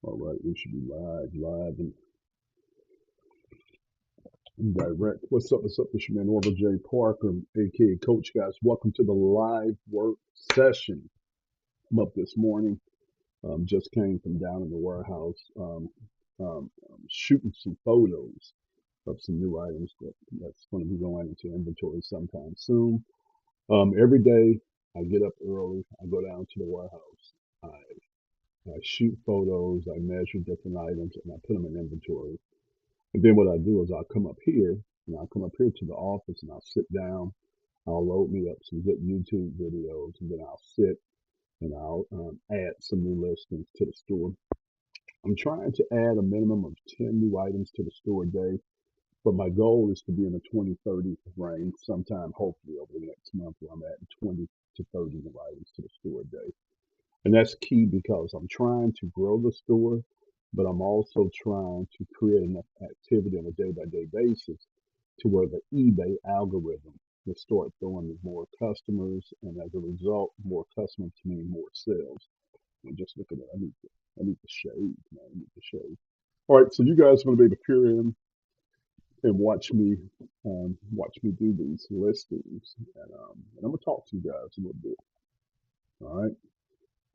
All right, we should be live and direct. What's up? What's up? This your man Orville J. Parker, aka Coach Guys. Welcome to the live work session. I'm up this morning. Just came from down in the warehouse, shooting some photos of some new items that's going to be going into inventory sometime soon. Every day I get up early. I go down to the warehouse. I shoot photos. I measure different items and I put them in inventory. And then what I do is I'll come up here and I'll come up here to the office and I'll sit down. I'll load me up some good YouTube videos and then I'll sit and I'll add some new listings to the store. I'm trying to add a minimum of 10 new items to the store a day, but my goal is to be in the 20, 30 range sometime, hopefully over the next month, where I'm adding 20 to 30 new items to the store a day. And that's key because I'm trying to grow the store, but I'm also trying to create enough activity on a day by day basis to where the eBay algorithm will start throwing me more customers. And as a result, more customers mean more sales. And just look at that. I need to shave, man. I need to shave. All right. So you guys are going to be able to peer in and watch me do these listings. And I'm going to talk to you guys a little bit. All right.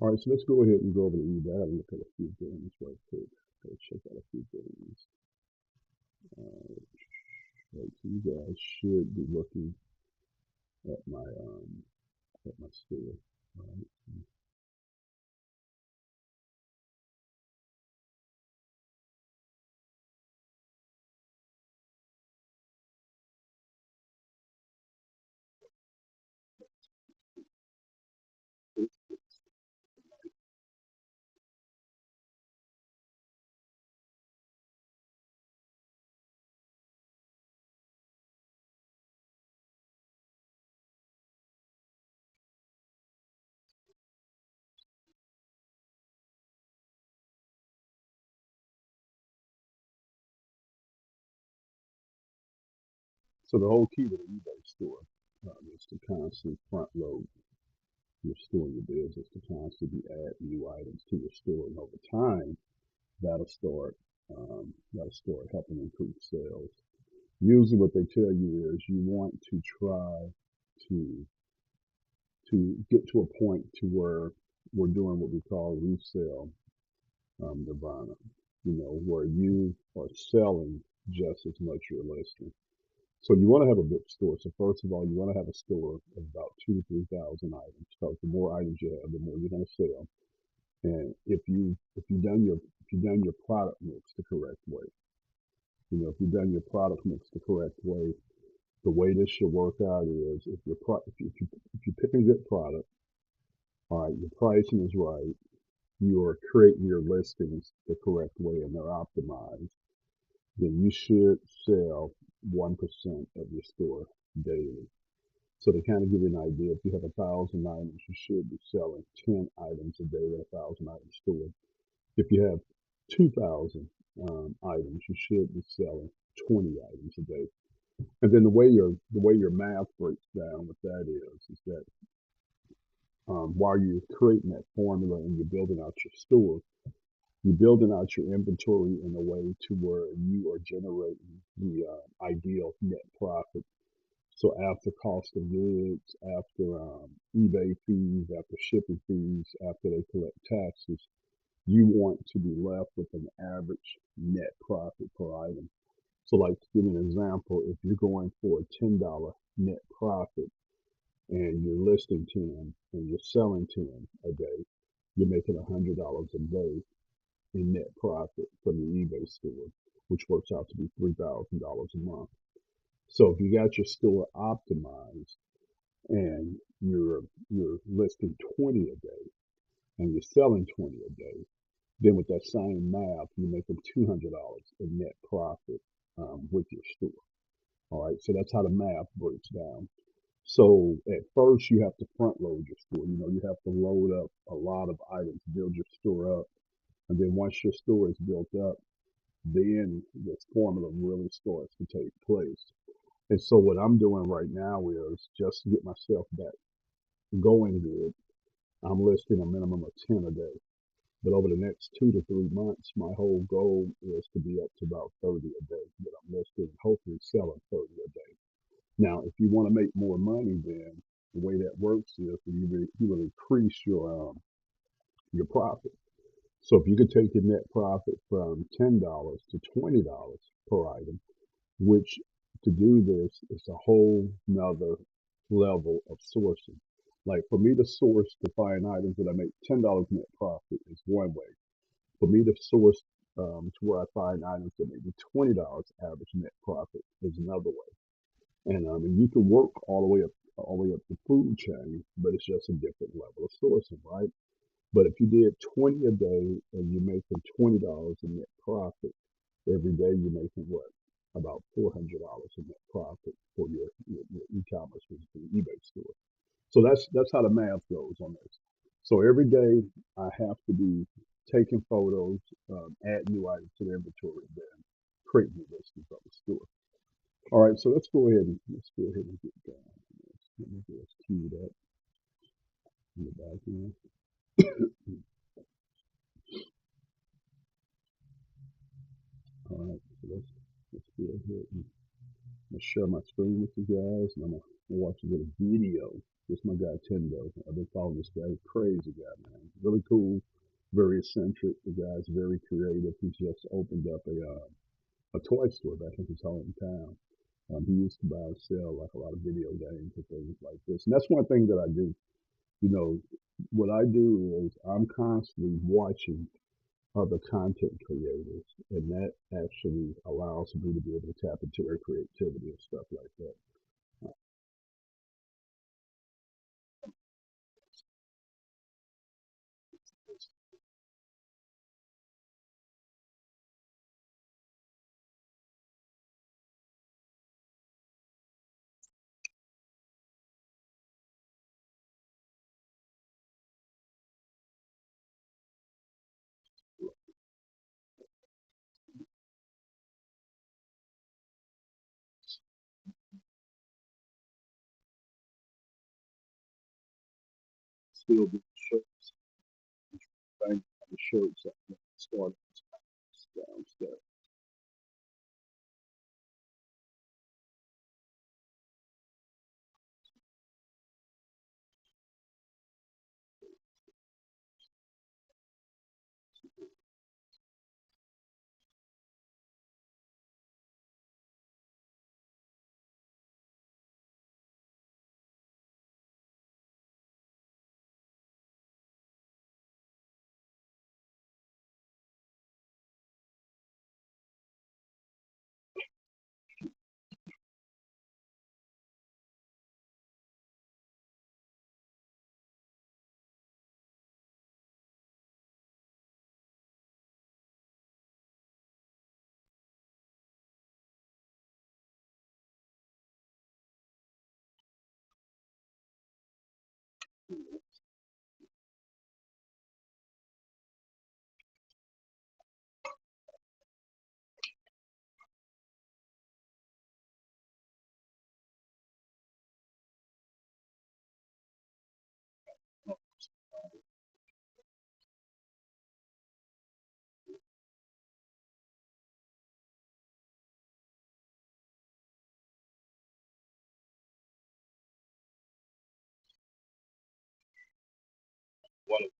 All right, so let's go ahead and go over to eBay and look at a few things right quick. Go check out a few things. Uh, right, so you guys should be looking at my store. All right. So the whole key to the eBay store is to constantly front load your store, your business, to constantly add new items to your store, and over time that'll start helping increase sales. Usually, what they tell you is you want to try to get to a point to where we're doing what we call resale nirvana, where you are selling just as much you're listing. So you want to have a big store. So first of all, you want to have a store of about 2 to 3 thousand items. Because the more items you have, the more you're going to sell. And if you've done your product mix the correct way, if you've done your product mix the correct way, the way this should work out is if you're picking a good product, all right, your pricing is right, you're creating your listings the correct way and they're optimized, then you should sell 1% of your store daily. So to kind of give you an idea, if you have 1,000 items, you should be selling 10 items a day at 1,000 item store. If you have 2,000 items, you should be selling 20 items a day. And then the way your math breaks down with that is that while you're creating that formula and you're building out your store, you're building out your inventory in a way to where you are generating the ideal net profit. So after cost of goods, after eBay fees, after shipping fees, after they collect taxes, you want to be left with an average net profit per item. So like to give you an example, if you're going for a $10 net profit and you're listing 10 and you're selling 10 a day, you're making $100 a day in net profit from the eBay store, which works out to be $3,000 a month. So if you got your store optimized and you're listing 20 a day and you're selling 20 a day, then with that same math, you're making $200 in net profit with your store. All right, so that's how the math breaks down. So at first, you have to front load your store. You have to load up a lot of items, build your store up, and then once your store is built up, then this formula really starts to take place. And so what I'm doing right now is just to get myself back going good. I'm listing a minimum of 10 a day. But over the next 2 to 3 months, my whole goal is to be up to about 30 a day that I'm listing, hopefully selling 30 a day. Now, if you want to make more money, then the way that works is you will increase your profit. So if you could take your net profit from $10 to $20 per item, which to do this is a whole nother level of sourcing. Like for me to source to find items that I make $10 net profit is one way. For me to source to where I find items that make me $20 average net profit is another way. And you can work all the way up the food chain, but it's just a different level of sourcing, right? But if you did 20 a day and you're making $20 in net profit, every day you're making what? About $400 in net profit for your e-commerce business, your eBay store. So that's how the math goes on this. So every day I have to be taking photos, add new items to the inventory, then create new listings of the store. All right, so let's go ahead and get going. Let me just key it up in the back end. All right, so let's go ahead and I'm gonna share my screen with you guys, and I'm gonna watch a little video. This is my guy Tendo. I've been following this guy, crazy guy, man. Really cool, very eccentric. The guy's very creative. He's just opened up a toy store back in his hometown. He used to buy and sell like a lot of video games and things like this. And that's one thing that I do. You know, what I do is I'm constantly watching other content creators, and that actually allows me to be able to tap into their creativity and stuff like that. Still do shirts, thing the shirts that start down step. One of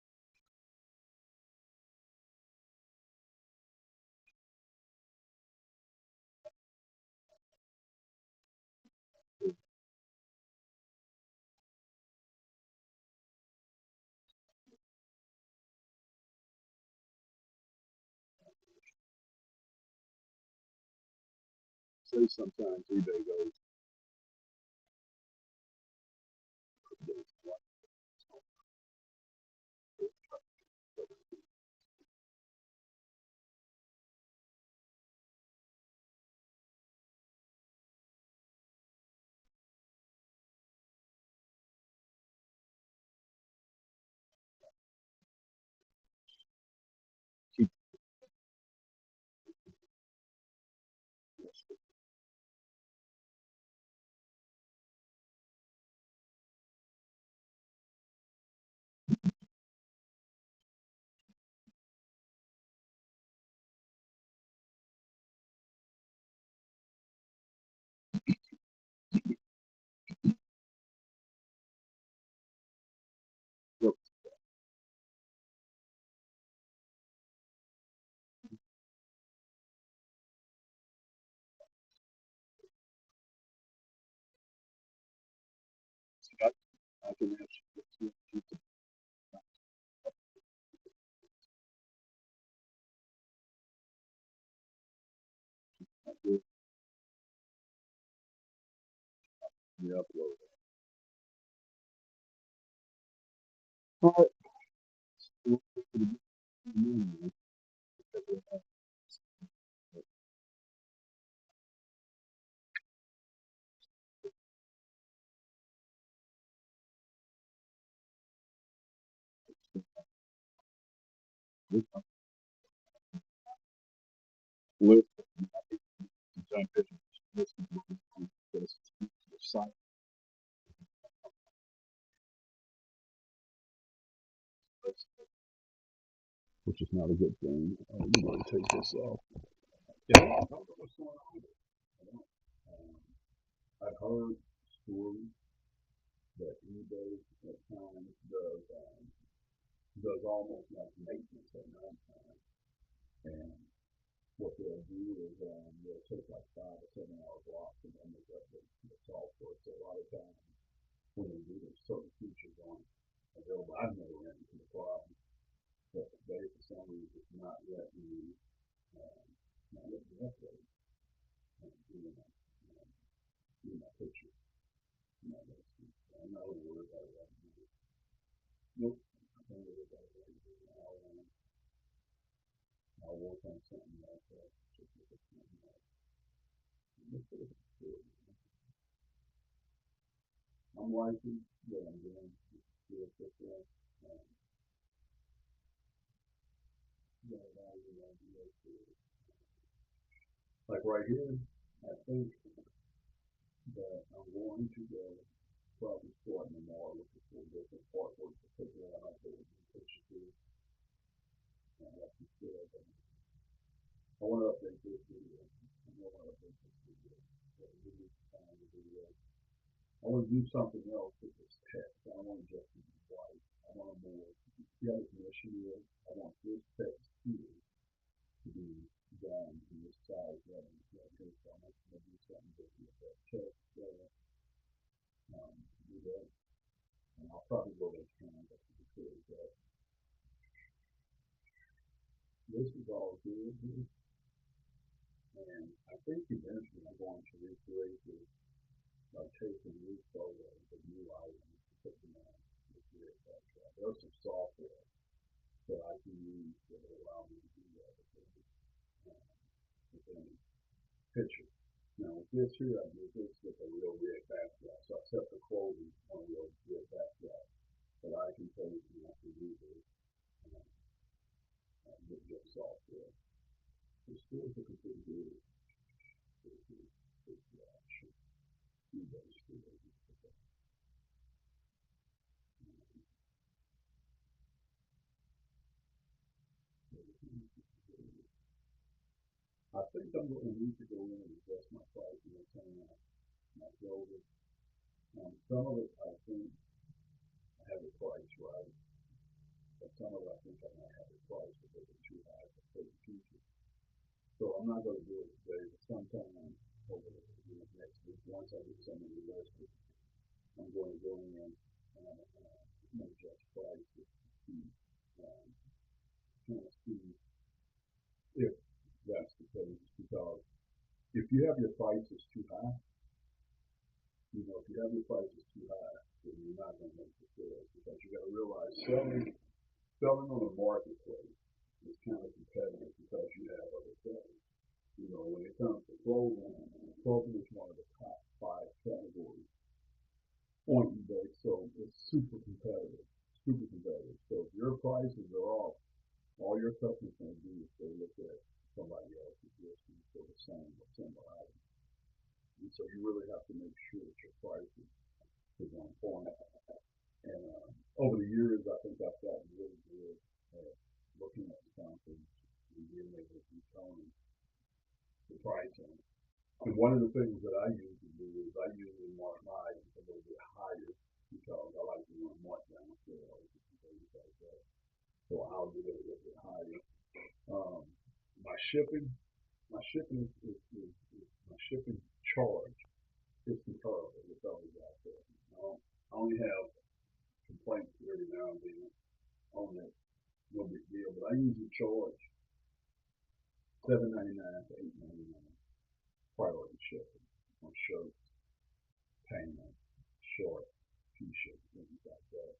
say sometimes eBay goes, keep I can actually do the upload. All right. Listen to jump in. Listen to this site, which is not a good thing. You want to take this off. Yeah, I don't know what's going on with it. I don't. I've heard stories that eBay at times does almost like maintenance at nighttime, and what they'll do is they'll take like 5 or 7 hour blocks and then make up the software. So a lot of times when they do there's certain features on available, I've never ran into the problem, but they for some reason it's not letting you not letting you upload my picture. I'm not really worried about it right now. Nope. I'm not worried about it right now. I'll work on something like that. Just look at something else. I'm liking what I'm doing. Feel this way. Um, like right here, I think that I'm going to go probably start tomorrow looking for different artwork to figure out how to picture through. And that's instead of, I want to update this video. I want to update this video. So give me time to do that. I want to do something else with this text. I don't want to just be white. I want to more, see how this mission is. I want this text here to be done in this size level. Okay, so I'm going to do something different with that text. Do that. And I'll probably go to Canada because this is all good here. And I think eventually I'm going to recreate this by taking new photos of new items and putting them on the Gear Backdrop. There's some software that I can use that will allow me to do that within picture. Now with this here, I did this with a real red backdrop. So I set the clothing on a real red backdrop. But I can tell you I can do this with just software. It's still a complete good. I think I'm going to need to go in and adjust my pricing and turn my building. Some of it I think I have the price right, but some of it I think I might have the price because it's too high for the future. So I'm not going to do it today, but sometime over next week, once I get some of the listed, I'm going to go in and adjust prices to see, um, kind of see if that's the case. Because if you have your prices too high, if you have your prices too high, then you're not going to make the sales because you got to realize selling on a marketplace is kind of competitive because you have other sellers. When it comes to clothing is one of the top 5 categories on eBay, so it's super competitive, super competitive. So if your prices are off, all your customers can do is go look at somebody else's listing for the same or similar item. And so you really have to make sure that your prices is on point. And over the years, I think I've gotten really good at looking at something and being able to determine the pricing. And one of the things that I usually do is I usually mark my items a little bit higher because I like to run markdown sales and things like that. So I'll do it a little bit higher. Um, my shipping, is my shipping charge is comparable with others out there. I only have complaints every now and then on it. No big deal, but I usually charge $7.99 to $8.99 priority shipping on shirts, pants, shorts, t-shirts, things like that.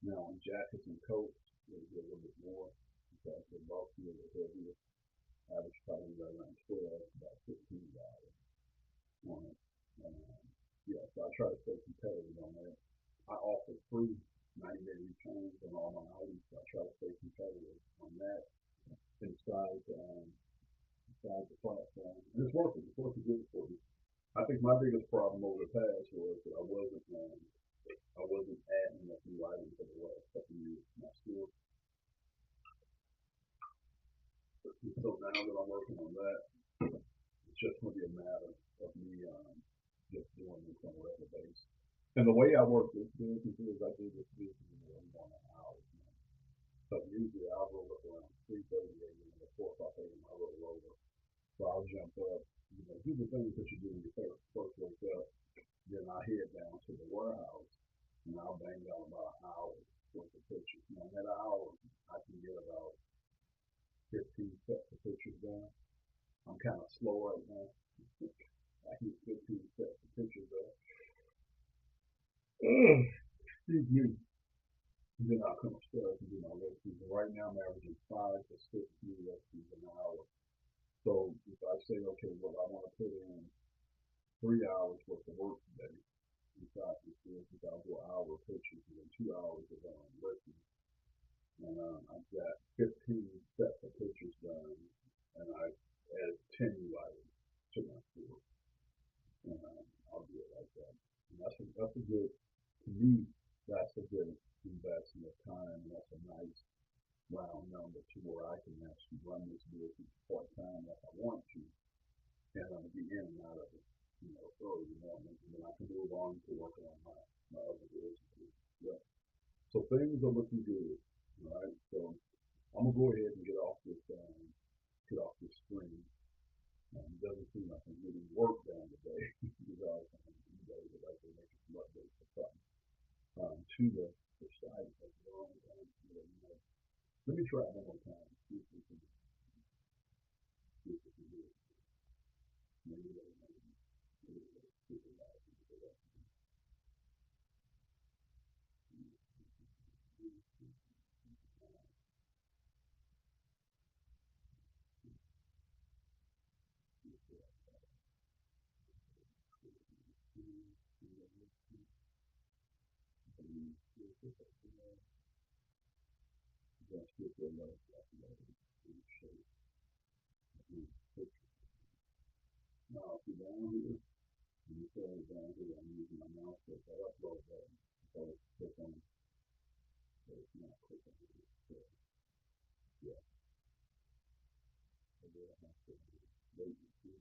Now on jackets and coats, it'll be a little bit more because they're bulkier, they're heavier. Average probably right around 12, about $15 on it. Yeah, so I try to stay competitive on that. I offer free 90-day returns on all my items, so I try to stay competitive on that inside inside the platform. And it's working. It's working good for me. I think my biggest problem over the past was that I wasn't adding enough new items over the last couple of years to my store. So now that I'm working on that, it's just going to be a matter of me just doing this on a regular basis. And the way I work this business is I do this business in one hour. So usually I'll roll up around 3:30 a.m. or 4 o'clock a.m. I roll over. So I'll jump up, do the things that you do when you first wake up. Then I head down to the warehouse and I'll bang down about an hour worth of pictures. Now in that hour, I can get about 15 sets of pictures done. I'm kind of slow right now. I get 15 sets of pictures done. Excuse me. And then I'll come upstairs and do my listings. And right now I'm averaging 5 to 6 new listings an hour. So if I say, okay, well, I want to put in 3 hours worth of work today, inside this business, I'll do an hour of pictures and then 2 hours of listings. And I've got 15 sets of pictures done, and I added 10 new items to my store. And I'll do it like that. And that's a good, to me, that's a good investment of time, and that's a nice round number to where I can actually run this business part time if I want to, and I'm be in and out of it, early in the morning, and then I can move on to working on my other businesses. Yeah. So things are looking good. All right. So I'm gonna go ahead and get off this screen. It doesn't seem like I'm getting work done today because you guys are like to make some updates or something to the site as well. Let me try it one more time. See if we can do it. Maybe just get the now if you're down here, and you say down here, I'm using my mouse to upload button. So click on, so it's not click on it. So, yeah, so there I have to wait and see.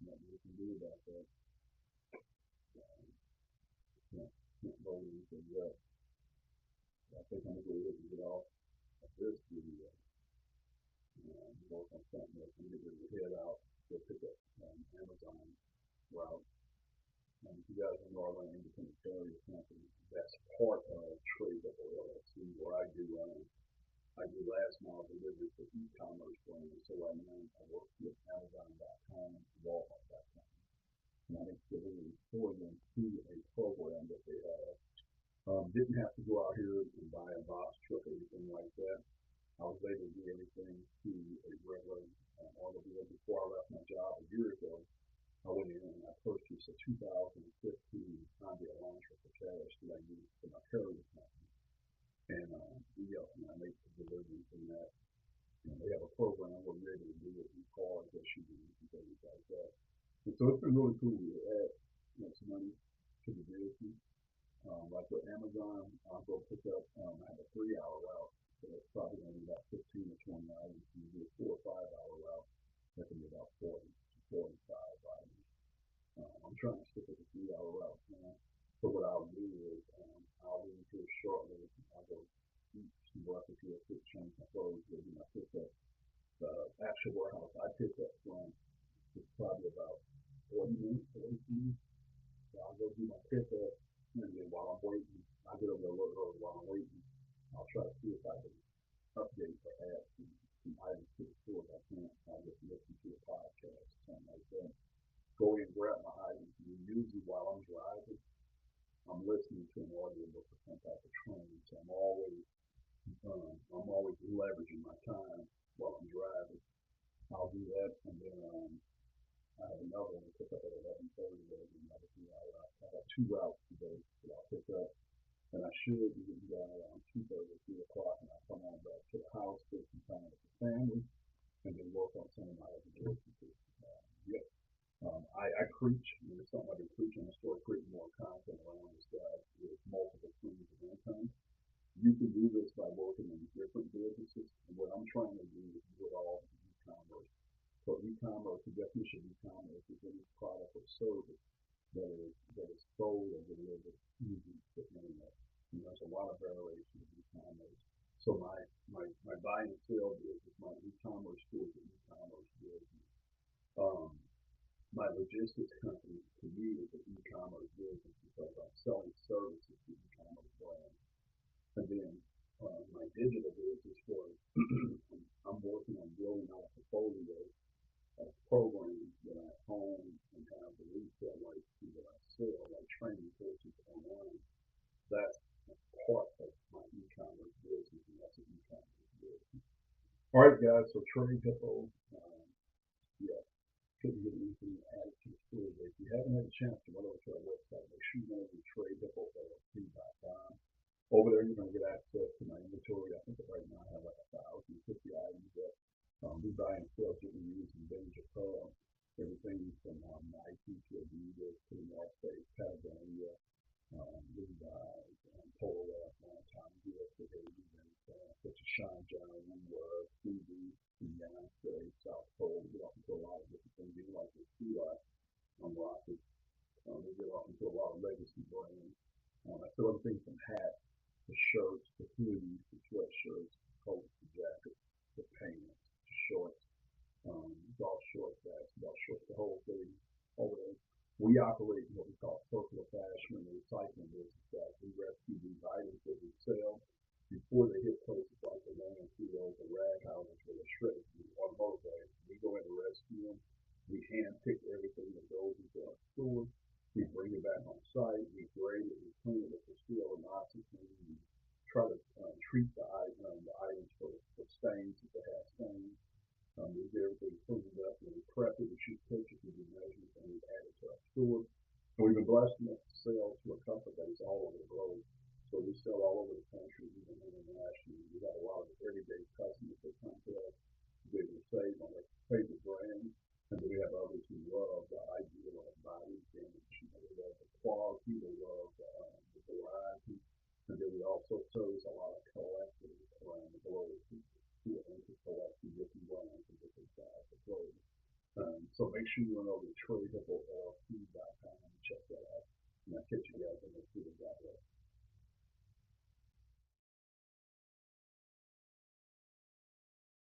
Nothing we can do about that. Can't, can't load anything yet. So I think I'm gonna go ahead and get off of this video and work on something else. I'm gonna get ready to head out, go pick up Amazon route. If you guys know, I run an independent carrier company that's part of Tradable LLC, where I do last mile delivery for e-commerce brands. So right now I work with Amazon.com and Walmart.com. And I make deliveries for them through a program that they have. Didn't have to go out here and buy a box truck or anything like that. I was able to do everything through a regular automobile. Before I left my job a year ago, I went in and I purchased a 2015 Honda Elantra for cash that I used for my carrier company. And and I make the deliveries in that. They have a program where you're able to do it in cars, SUVs, and things like that. And so it's been really cool to add some money to the business. Like with Amazon, I'll go pick up, I have a 3 hour route, so that's probably going to be about 15 to 20 items. You do a 4 or 5 hour route, that can be about 40 to 45 items. I'm trying to stick with the 3 hour route now. So what I'll do is, I'll leave here shortly. I'll go eat some breakfast here, quick change my clothes, go do my pickup. The actual warehouse I pick up from is probably about 40 minutes away from me. So I'll go do my pickup, and then while I'm waiting, I I get over there a little early while I'm waiting. I'll try to see if I can update or add some items to the store. If I can't, I'll just listen to a podcast or something like that. Go in and grab my items. And usually while I'm driving, I'm listening to an audiobook or some type of training. So I'm always leveraging my time while I'm driving. I'll do that, and then I have another one to pick up at 11:30. I have two routes today that I'll pick up, and I should be getting down around 2:30 or 3 o'clock, and I'll come on back to the house, spend some time with the family, and then work on some of my other businesses. Yeah. I preach, and there's something I can preach on the store, creating more content around this guy with multiple streams of income. You can do this by working in different businesses, and what I'm trying to do is do it all in e-commerce. So e-commerce, the definition of e-commerce is any product or service that is sold or delivered using the internet. And there's a lot of variations of e-commerce. So my buy and sell business, my e-commerce store is an e-commerce business. Um, my logistics company to me is an e-commerce business because I'm selling services to e-commerce brands. And then my digital business was I'm working on building out a portfolio of programs that I own and have the retail rights to that I sell, like training courses online. That's part of my e-commerce business, and that's an e-commerce business. All right, guys. So Trade Hippo, yeah, couldn't get anything added to the story. But if you haven't had a chance to go over to our website, make sure you go over to TradeHippoLLC.com. Over there, you're going to get access to my inventory. I think that right now I have like 1,050 items that we buy and sell different using vintage apparel. Everything from Nike to Adidas to the North Face, Patagonia, Levi's, Polo Ralph, Tommy Hilfiger, such as Sean John, Woodward, Stevie, Beyonce, South Pole. We get off into a lot of different things. Even like the Sea Life on Rocket. We get off into a lot of legacy brands. I sell everything from hats to shirts to hoodies to sweatshirts, coats to jackets to pants to shorts, golf shorts, basketball shorts, the whole thing. Over there. We operate in what we call circular fashion and recycling business, guys. We rescue these items that we sell before they hit places like the landfills, the rag houses where they're shredded, the automotive bags. We go in to rescue them. We hand pick everything that goes into our stores. We bring it back on site. We grade it. We clean it if it's still an oxygen. We try to treat the items for stains if they have stains. We get everything cleaned up and we prep it. We shoot pictures, we do measurements, and we add it to our store. And we've been blessed enough to sell to a company that is all over the globe. So we sell all over the country, even internationally. We got a lot of everyday customers that come to us. They will save on their favorite brands. And then we have others who love the idea of body image. They love the quality, they love the variety. And then we also service a lot of collectors around the globe who are into collecting different brands and different styles of clothing. So make sure you run over to TradeHippoLLC.com.